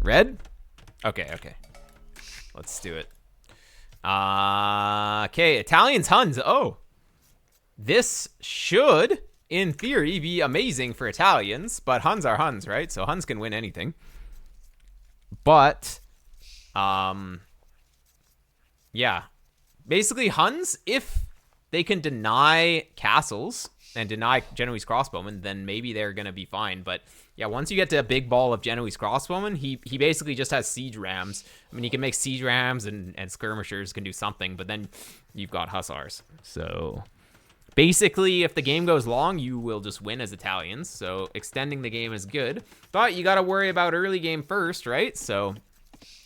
Red? Okay, okay. Let's do it. Okay, Italians, Huns. Oh. This should, in theory, be amazing for Italians, but Huns are Huns, right? So Huns can win anything. But, yeah. Basically, Huns, if they can deny castles and deny Genoese crossbowmen, then maybe they're going to be fine. But, yeah, once you get to a big ball of Genoese crossbowmen, he basically just has siege rams. I mean, he can make siege rams and skirmishers can do something, but then you've got hussars. So, basically, if the game goes long, you will just win as Italians. So, extending the game is good. But you got to worry about early game first, right? So,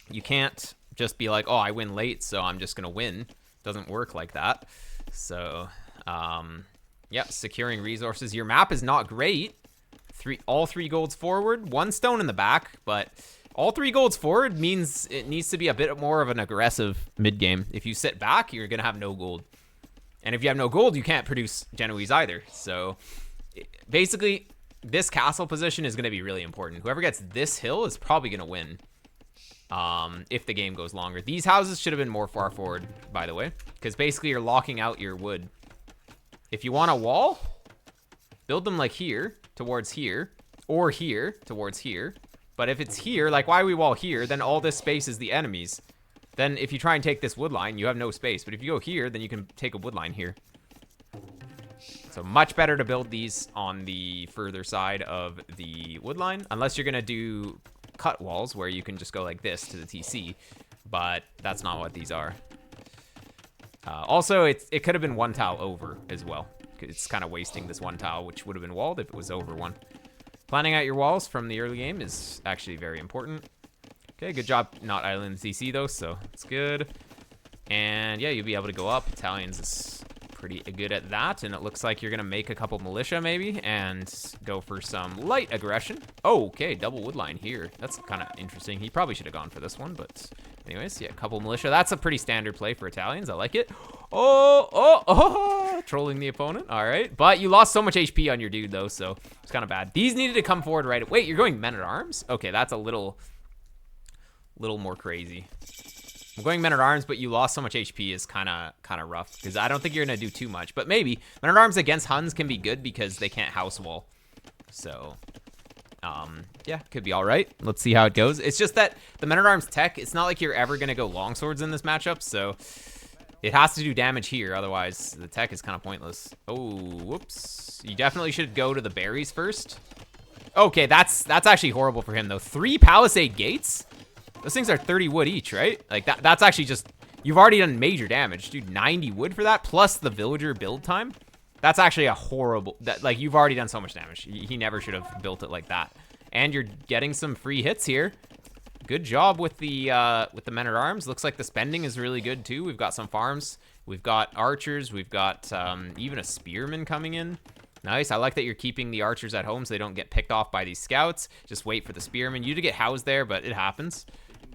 you can't just be like, oh, I win late, so I'm just going to win. Doesn't work like that. So, yeah, securing resources. Your map is not great. All 3 golds forward, 1 stone in the back, but all 3 golds forward means it needs to be a bit more of an aggressive mid game. If you sit back, you're going to have no gold. And if you have no gold, you can't produce Genoese either. So, basically, this castle position is going to be really important. Whoever gets this hill is probably going to win. If the game goes longer. These houses should have been more far forward, by the way, because basically you're locking out your wood. If you want a wall, build them like here towards here, or here towards here. But if it's here, like why we wall here, then all this space is the enemies. Then if you try and take this wood line, you have no space. But if you go here, then you can take a wood line here. So much better to build these on the further side of the wood line, unless you're gonna do cut walls where you can just go like this to the TC, but that's not what these are. Also, it could have been 1 tile over as well. It's kind of wasting this 1 tile, which would have been walled if it was over 1. Planning out your walls from the early game is actually very important. Okay, good job not idling the TC though, so it's good. And yeah, you'll be able to go up. Italians is pretty good at that, and it looks like you're gonna make a couple militia maybe and go for some light aggression. Oh, okay, double wood line here. That's kind of interesting. He probably should have gone for this one, but anyways, yeah, couple militia. That's a pretty standard play for Italians. I like it. Oh, trolling the opponent. All right, but you lost so much HP on your dude though, so it's kind of bad. These needed to come forward right. Wait, you're going men at arms? Okay, that's a little more crazy. I'm going men-at-arms, but you lost so much HP is kind of rough, because I don't think you're going to do too much. But maybe. Men-at-arms against Huns can be good because they can't house wall. So, yeah, could be all right. Let's see how it goes. It's just that the men-at-arms tech, it's not like you're ever going to go longswords in this matchup, so it has to do damage here. Otherwise, the tech is kind of pointless. Oh, whoops. You definitely should go to the berries first. Okay, that's actually horrible for him, though. 3 palisade gates? Those things are 30 wood each, right? Like, that's actually just... You've already done major damage. Dude, 90 wood for that, plus the villager build time? That's actually a horrible... Like, you've already done so much damage. He never should have built it like that. And you're getting some free hits here. Good job with the men-at-arms. Looks like the spending is really good, too. We've got some farms. We've got archers. We've got even a spearman coming in. Nice. I like that you're keeping the archers at home so they don't get picked off by these scouts. Just wait for the spearman. You to get housed there, but it happens.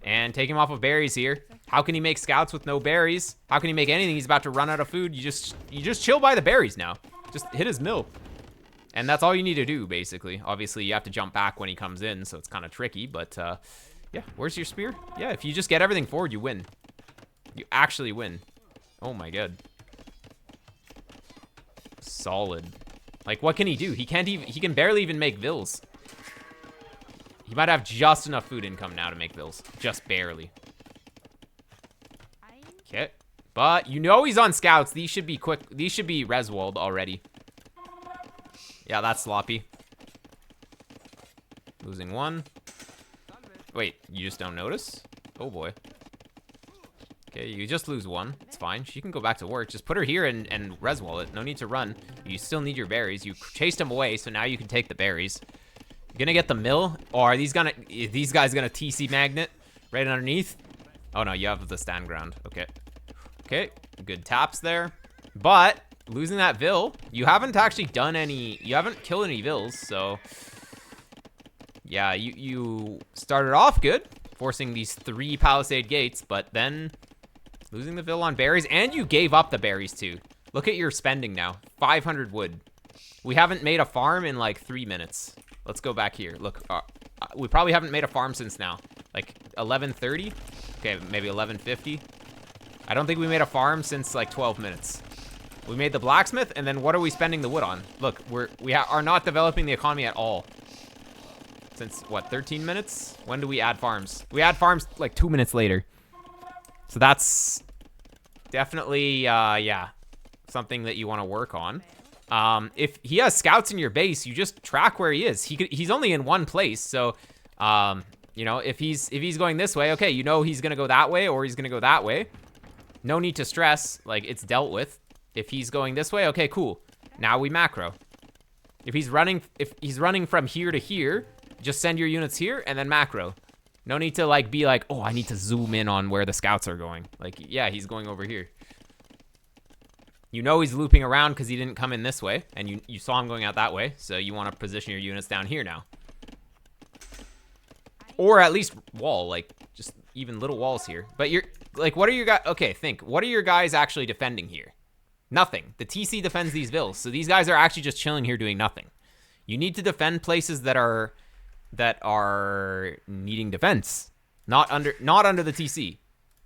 And take him off of berries here. How can he make scouts with no berries? How can he make anything? He's about to run out of food. You just chill by the berries now. Just hit his mill. And that's all you need to do, basically. Obviously, you have to jump back when he comes in, so it's kind of tricky. But, yeah, where's your spear? Yeah, if you just get everything forward, you win. You actually win. Oh, my God. Solid. Like, what can he do? He can barely even make vills. He might have just enough food income now to make bills. Just barely. Okay. But you know he's on scouts. These should be quick. These should be reswalled already. Yeah, that's sloppy. Losing 1. Wait, you just don't notice? Oh, boy. Okay, you just lose 1. It's fine. She can go back to work. Just put her here and reswall it. No need to run. You still need your berries. You chased him away, so now you can take the berries. You're gonna get the mill, or are these guys gonna TC magnet right underneath? Oh no, you have the stand ground. Okay. Okay, good taps there. But losing that vill, you haven't actually done any, you haven't killed any vills, so yeah, you started off good, forcing these 3 palisade gates, but then losing the vill on berries, and you gave up the berries too. Look at your spending now, 500 wood. We haven't made a farm in like 3 minutes. Let's go back here. Look, we probably haven't made a farm since now. Like 11:30? Okay, maybe 11:50. I don't think we made a farm since like 12 minutes. We made the blacksmith, and then what are we spending the wood on? Look, we are not developing the economy at all. Since, what, 13 minutes? When do we add farms? We add farms like 2 minutes later. So that's definitely, yeah, something that you want to work on. If he has scouts in your base, you just track where he is. He's only in one place, so, you know, if he's going this way, okay, you know he's gonna go that way or he's gonna go that way. No need to stress, like, it's dealt with. If he's going this way, okay, cool. Now we macro. If he's running from here to here, just send your units here and then macro. No need to like be like, oh, I need to zoom in on where the scouts are going. Like, yeah, he's going over here. You know he's looping around because he didn't come in this way, and you saw him going out that way, so you want to position your units down here now. Or at least wall, like, just even little walls here. But you're, like, what are your guys, okay, think. What are your guys actually defending here? Nothing. The TC defends these villas, so these guys are actually just chilling here doing nothing. You need to defend places that are needing defense. Not under the TC.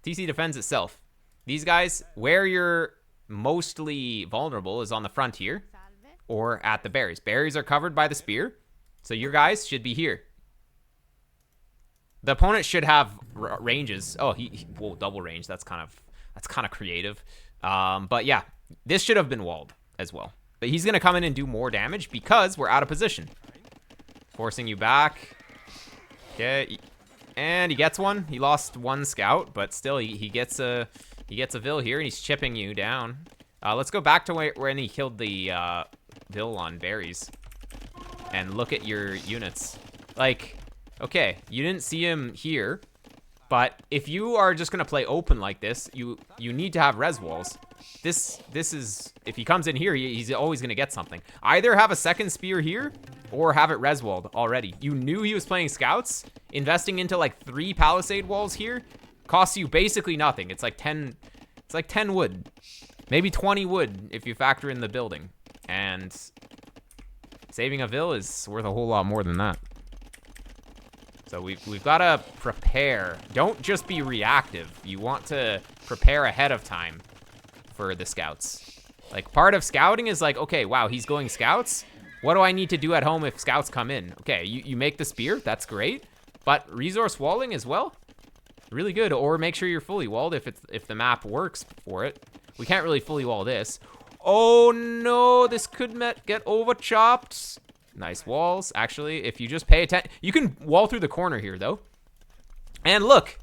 TC defends itself. These guys, where you're mostly vulnerable is on the front here or at the berries. Berries are covered by the spear, so your guys should be here. The opponent should have ranges. Oh, whoa, double range. That's kind of creative. But yeah, this should have been walled as well. But he's gonna come in and do more damage because we're out of position. Forcing you back. Okay, and he gets one. He lost one scout, but still he gets a vill here, and he's chipping you down. Let's go back to when he killed the vill on berries, and look at your units. Like, okay, you didn't see him here, but if you are just gonna play open like this, you need to have res walls. This is, if he comes in here, he's always gonna get something. Either have a second spear here, or have it res walled already. You knew he was playing scouts. Investing into like 3 palisade walls here costs you basically nothing. It's like 10 wood. Maybe 20 wood if you factor in the building. And saving a vill is worth a whole lot more than that. So we've got to prepare. Don't just be reactive. You want to prepare ahead of time for the scouts. Like, part of scouting is like, okay, wow, he's going scouts. What do I need to do at home if scouts come in? Okay, you make the spear. That's great. But resource walling as well, really good. Or make sure you're fully walled if the map works for it. We can't really fully wall this. Oh no, this could get over chopped. Nice walls. Actually, if you just pay attention, you can wall through the corner here though. And look,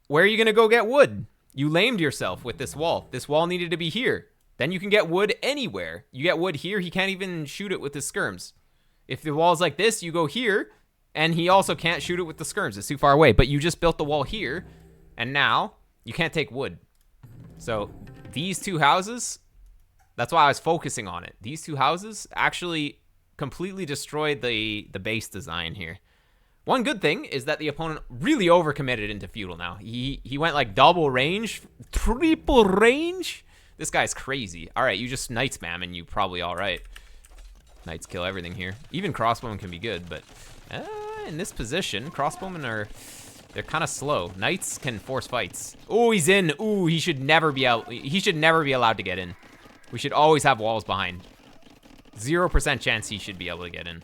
where are you gonna go get wood? You lamed yourself with this wall. This wall needed to be here. Then you can get wood anywhere. You get wood here, he can't even shoot it with his skirms. If the wall's like this, you go here, and he also can't shoot it with the skirms. It's too far away. But you just built the wall here, and now you can't take wood. So these 2 houses, that's why I was focusing on it. These 2 houses actually completely destroyed the base design here. One good thing is that the opponent really overcommitted into feudal now. He went like double range, triple range. This guy's crazy. All right, you just knight spam and you probably all right. Knights kill everything here. Even crossbowmen can be good, but in this position, crossbowmen they're kind of slow. Knights can force fights. Oh, he's in. Ooh, he should never be out. He should never be allowed to get in. We should always have walls behind. 0% chance he should be able to get in.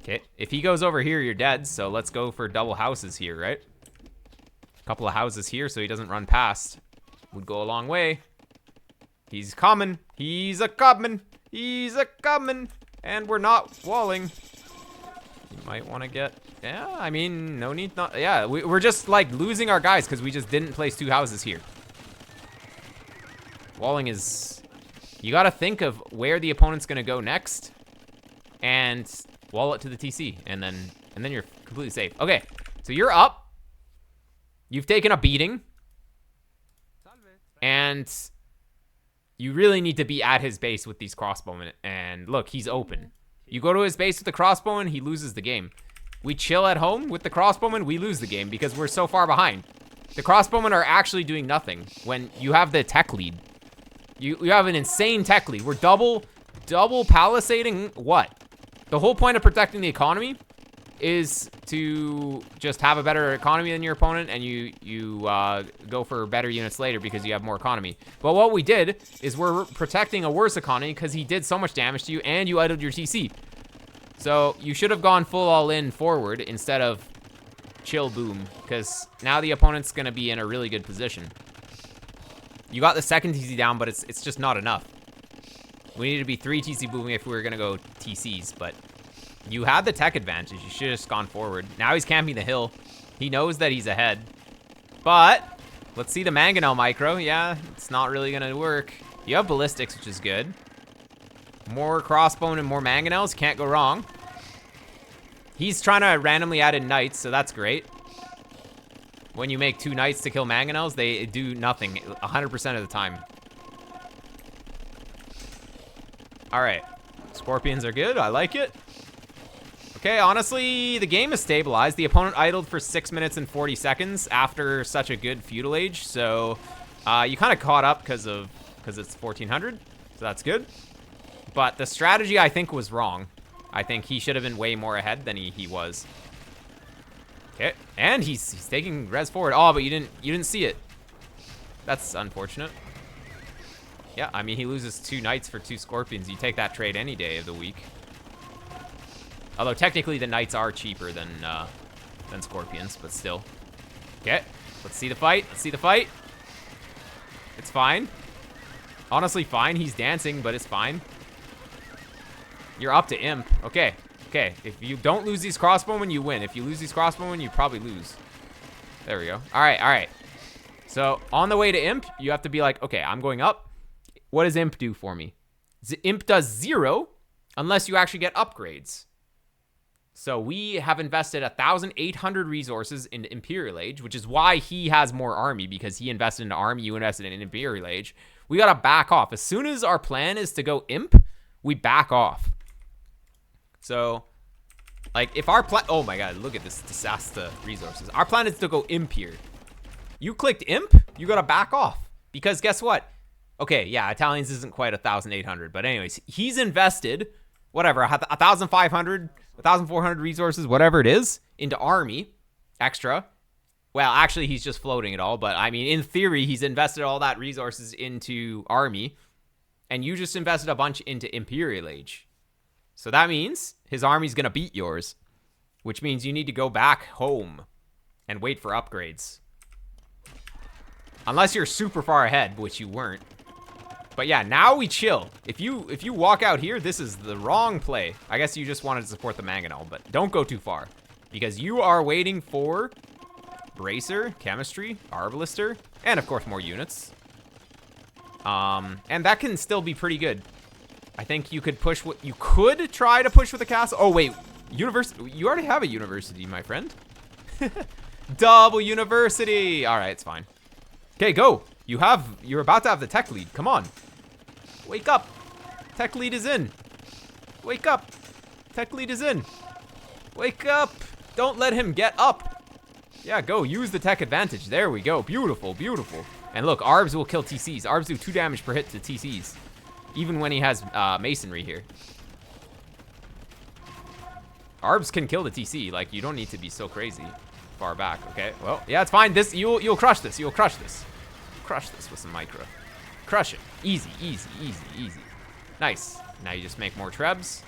Okay, if he goes over here, you're dead. So let's go for double houses here, right? A couple of houses here so he doesn't run past. Would go a long way. He's coming. He's a-coming. He's a-coming. And we're not walling. You might want to get... Yeah, I mean, no need not... Yeah, we're just, like, losing our guys because we just didn't place 2 houses here. Walling is... You got to think of where the opponent's going to go next. And wall it to the TC. And then you're completely safe. Okay, so you're up. You've taken a beating. And... You really need to be at his base with these crossbowmen. And look, he's open. You go to his base with the crossbowman, he loses the game. We chill at home with the crossbowman, we lose the game because we're so far behind. The crossbowmen are actually doing nothing when you have the tech lead. You have an insane tech lead. We're double palisading what? The whole point of protecting the economy is to just have a better economy than your opponent, and you go for better units later because you have more economy. But what we did is we're protecting a worse economy because he did so much damage to you and you idled your TC. So you should have gone full all in forward instead of chill boom, because now the opponent's gonna be in a really good position. You got the second TC down, but it's just not enough. We need to be 3 TC booming if we were gonna go TCs, but you had the tech advantage. You should have just gone forward. Now he's camping the hill. He knows that he's ahead. But let's see the mangonel micro. Yeah, it's not really gonna work. You have ballistics, which is good. More crossbone and more mangonels. Can't go wrong. He's trying to randomly add in knights, so that's great. When you make 2 knights to kill mangonels, they do nothing 100% of the time. All right, scorpions are good. I like it. Okay, honestly, the game is stabilized. The opponent idled for 6 minutes and 40 seconds after such a good feudal age, so you kind of caught up because it's 1400, so that's good. But the strategy, I think, was wrong. I think he should have been way more ahead than he was. Okay, and he's taking res forward. Oh, but you didn't see it. That's unfortunate. Yeah, I mean, he loses 2 knights for 2 scorpions. You take that trade any day of the week. Although technically the knights are cheaper than scorpions, but still. Okay, let's see the fight. Let's see the fight. It's fine. Honestly, fine. He's dancing, but it's fine. You're up to imp. Okay. Okay. If you don't lose these crossbowmen, you win. If you lose these crossbowmen, you probably lose. There we go. All right. All right. So on the way to imp, you have to be like, okay, I'm going up. What does imp do for me? Imp does 0 unless you actually get upgrades. So we have invested 1,800 resources into Imperial Age, which is why he has more army, because he invested in army, you invested in Imperial Age. We gotta back off. As soon as our plan is to go imp, we back off. So, like, if our plan... Oh my god, look at this disaster resources. Our plan is to go imp here. You clicked imp, you gotta back off. Because guess what? Okay, yeah, Italians isn't quite 1,800, but anyways, he's invested, whatever, 1,500... 1,400 resources, whatever it is, into army, extra. Well, actually, he's just floating it all, but I mean, in theory, he's invested all that resources into army, and you just invested a bunch into Imperial Age. So that means his army's gonna beat yours, which means you need to go back home and wait for upgrades. Unless you're super far ahead, which you weren't. But yeah, now we chill. If you walk out here, this is the wrong play. I guess you just wanted to support the mangonel, but don't go too far. Because you are waiting for Bracer, Chemistry, Arbalister, and of course more units. And that can still be pretty good. I think you could push what you could try to push with a castle. Oh wait, university. You already have a university, my friend. Double university. All right, it's fine. Okay, go. You're about to have the tech lead. Come on. Wake up. Tech lead is in. Wake up. Tech lead is in. Wake up. Don't let him get up. Yeah, go. Use the tech advantage. There we go. Beautiful, beautiful. And look, Arbs will kill TCs. Arbs do 2 damage per hit to TCs. Even when he has masonry here. Arbs can kill the TC. Like, you don't need to be so crazy far back. Okay, well, yeah, it's fine. You'll crush this. You'll crush this. Crush this with some micro. Crush it. Easy, easy, easy, easy. Nice. Now you just make more trebs.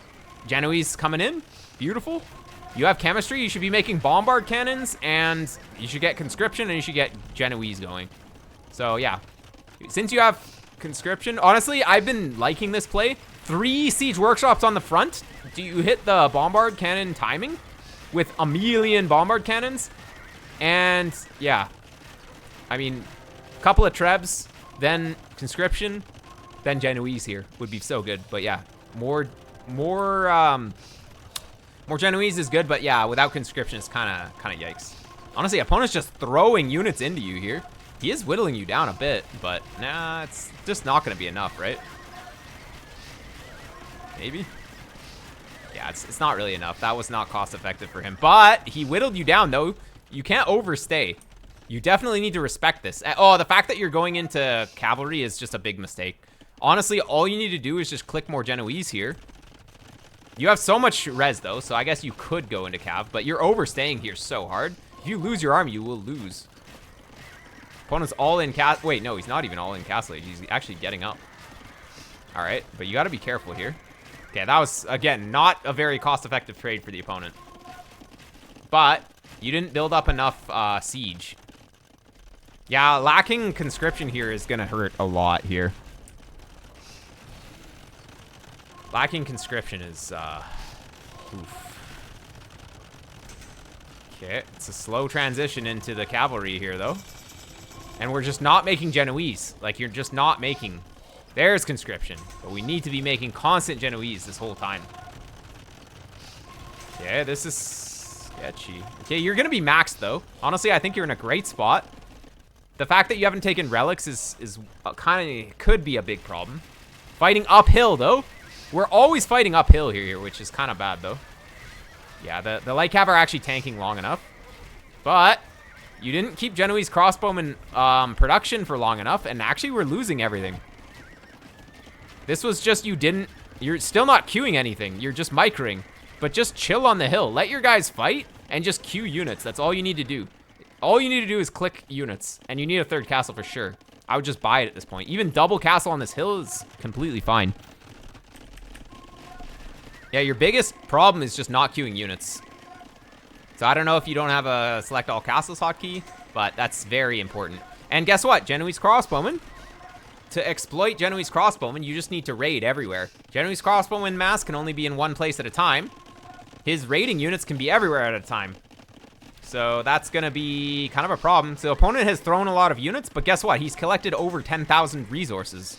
Genoese coming in. Beautiful. You have chemistry. You should be making bombard cannons, and you should get conscription, and you should get Genoese going. So yeah, since you have conscription, honestly, I've been liking this play. 3 siege workshops on the front. Do you hit the bombard cannon timing with a million bombard cannons? And yeah, I mean, couple of trebs, then conscription, then Genoese here would be so good. But yeah, more Genoese is good, but yeah, without conscription, it's kind of yikes. Honestly, opponent's just throwing units into you here. He is whittling you down a bit, but nah, it's just not going to be enough, right? Maybe. Yeah, it's not really enough. That was not cost effective for him, but he whittled you down though. You can't overstay. You definitely need to respect this. Oh, the fact that you're going into cavalry is just a big mistake. Honestly, all you need to do is just click more Genoese here. You have so much res, though, so I guess you could go into cav, but you're overstaying here so hard. If you lose your army, you will lose. Opponent's all in castle. Wait, no, he's not even all in castle age. He's actually getting up. All right, but you got to be careful here. Okay, that was, again, not a very cost-effective trade for the opponent. But you didn't build up enough siege. Yeah, lacking conscription here is going to hurt a lot here. Lacking conscription is, oof. Okay, it's a slow transition into the cavalry here, though. And we're just not making Genoese. Like, you're just not making... There's conscription. But we need to be making constant Genoese this whole time. Okay, this is sketchy. Okay, you're going to be maxed, though. Honestly, I think you're in a great spot. The fact that you haven't taken relics is kind of... could be a big problem. Fighting uphill, though. We're always fighting uphill here, which is kind of bad, though. Yeah, the light cav are actually tanking long enough. But... you didn't keep Genoese crossbowmen production for long enough, and actually we're losing everything. This was just you're still not queuing anything. You're just microing. But just chill on the hill. Let your guys fight and just queue units. That's all you need to do. All you need to do is click units, and you need a third castle for sure. I would just buy it at this point. Even double castle on this hill is completely fine. Yeah, your biggest problem is just not queuing units. So I don't know if you don't have a select all castles hotkey, but that's very important. And guess what? Genoese crossbowmen. To exploit Genoese crossbowmen, you just need to raid everywhere. Genoese crossbowman mass can only be in one place at a time. His raiding units can be everywhere at a time. So that's going to be kind of a problem. So the opponent has thrown a lot of units, but guess what? He's collected over 10,000 resources.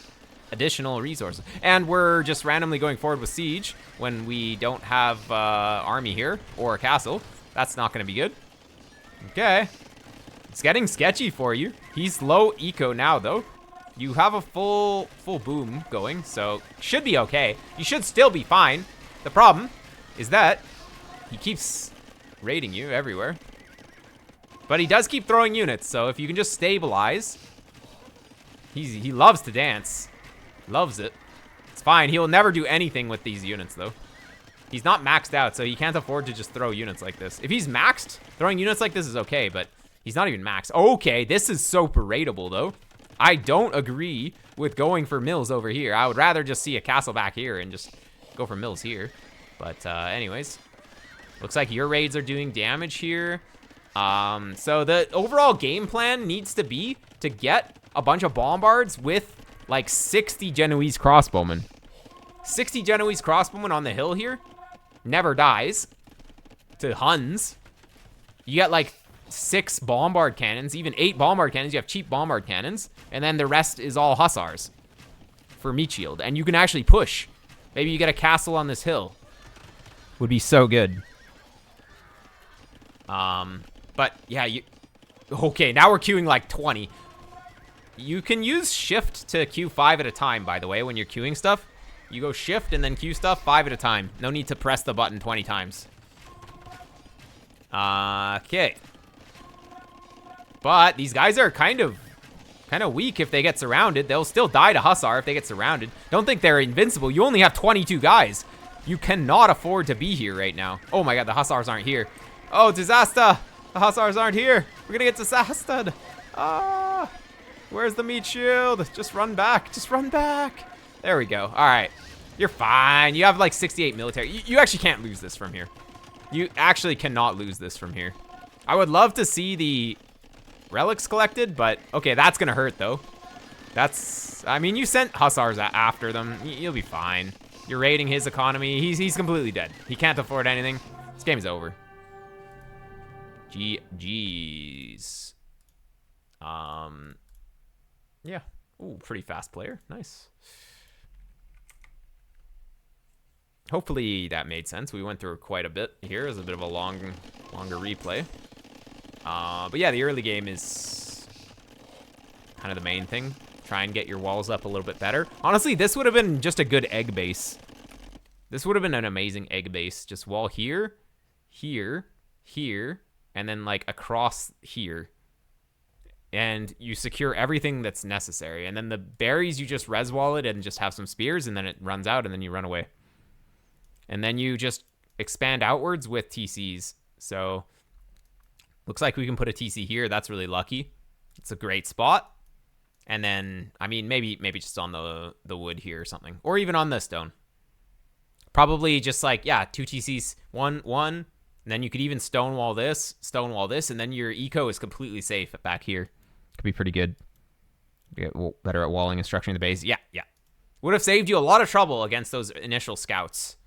Additional resources. And we're just randomly going forward with siege when we don't have army here or a castle. That's not going to be good. Okay. It's getting sketchy for you. He's low eco now, though. You have a full boom going, so should be okay. You should still be fine. The problem is that he keeps raiding you everywhere. But he does keep throwing units, so if you can just stabilize. He loves to dance. Loves it. It's fine. He'll never do anything with these units, though. He's not maxed out, so he can't afford to just throw units like this. If he's maxed, throwing units like this is okay, but he's not even maxed. Okay, this is so paradable, though. I don't agree with going for mills over here. I would rather just see a castle back here and just go for mills here. But anyways, looks like your raids are doing damage here. So the overall game plan needs to be to get a bunch of bombards with like 60 Genoese crossbowmen. 60 Genoese crossbowmen on the hill here. Never dies to Huns. You get like 6 bombard cannons, even 8 bombard cannons. You have cheap bombard cannons, and then the rest is all hussars for meat shield. And you can actually push. Maybe you get a castle on this hill. Would be so good. But yeah, okay, now we're queuing like 20. You can use shift to queue 5 at a time, by the way, when you're queuing stuff. You go shift and then queue stuff 5 at a time. No need to press the button 20 times. Okay. But these guys are kind of weak if they get surrounded. They'll still die to Hussar if they get surrounded. Don't think they're invincible. You only have 22 guys. You cannot afford to be here right now. Oh my god, the Hussars aren't here. Oh, disaster! The Hussars aren't here. We're gonna get disastered. Ah! Where's the meat shield? Just run back. Just run back. There we go. All right. You're fine. You have like 68 military. You actually can't lose this from here. You actually cannot lose this from here. I would love to see the relics collected, but okay, that's gonna hurt though. That's, I mean, you sent Hussars after them. You'll be fine. You're raiding his economy. He's completely dead. He can't afford anything. This game's over. GG's. Yeah. Ooh, pretty fast player. Nice. Hopefully that made sense. We went through quite a bit here. It was a bit of a longer replay. But yeah, the early game is kind of the main thing. Try and get your walls up a little bit better. Honestly, this would have been just a good egg base. This would have been an amazing egg base. Just wall here, here, here, and then like across here. And you secure everything that's necessary. And then the berries, you just res wall it and just have some spears, and then it runs out, and then you run away. And then you just expand outwards with TCs. So looks like we can put a TC here. That's really lucky. It's a great spot. And then, I mean, maybe just on the wood here or something. Or even on the stone. Probably just like, yeah, 2 TCs, one. And then you could even stonewall this, and then your eco is completely safe back here. Could be pretty good. Get better at walling and structuring the base. Yeah. Would have saved you a lot of trouble against those initial scouts.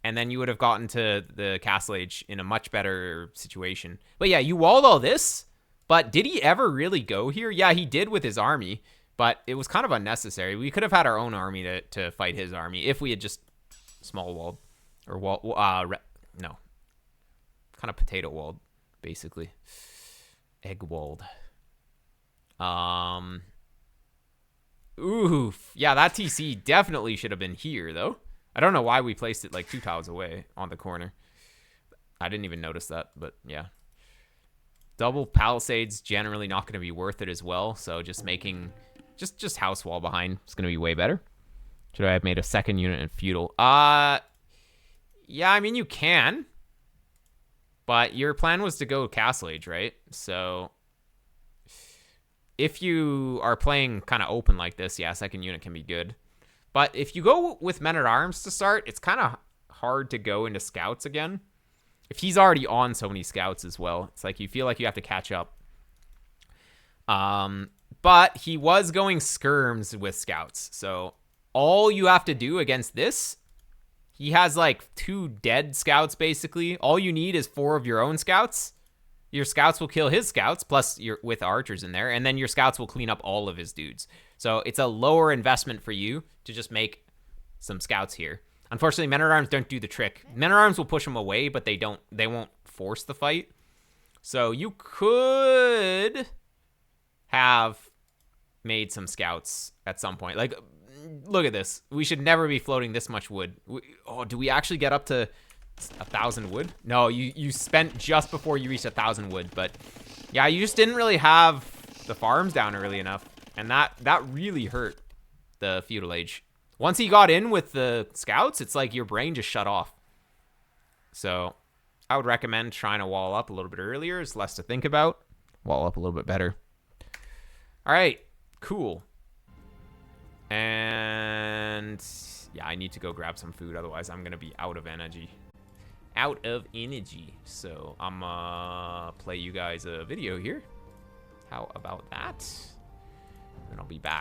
And then you would have gotten to the Castle Age in a much better situation. But yeah, you walled all this. But did he ever really go here? Yeah, he did with his army. But it was kind of unnecessary. We could have had our own army to fight his army if we had just small walled. Or no. Kind of potato walled, basically. Egg walled. Oof. Yeah, that TC definitely should have been here, though. I don't know why we placed it like 2 tiles away on the corner. I didn't even notice that, but yeah. Double palisades generally not going to be worth it as well, so just making just house wall behind is going to be way better. Should I have made a second unit in feudal? Yeah, I mean you can. But your plan was to go Castle Age, right? So if you are playing kind of open like this, yeah, second unit can be good. But if you go with men-at-arms to start, it's kind of hard to go into scouts again. If he's already on so many scouts as well, it's like you feel like you have to catch up. But he was going skirms with scouts. So all you have to do against this, he has like 2 dead scouts basically. All you need is 4 of your own scouts. Your scouts will kill his scouts, plus you're with archers in there, and then your scouts will clean up all of his dudes. So it's a lower investment for you to just make some scouts here. Unfortunately, men-at-arms don't do the trick. Men-at-arms will push them away, but they won't force the fight. So you could have made some scouts at some point. Like, look at this. We should never be floating this much wood. Do we actually get up to 1,000 wood? No, you spent just before you reached 1,000 wood, but yeah, you just didn't really have the farms down early enough, and that really hurt the feudal age. Once he got in with the scouts, it's like your brain just shut off. So I would recommend trying to wall up a little bit earlier. It's less to think about. Wall up a little bit better. All right, cool. And yeah, I need to go grab some food, otherwise I'm gonna be out of energy. So I'm gonna play you guys a video here. How about that? And I'll be back.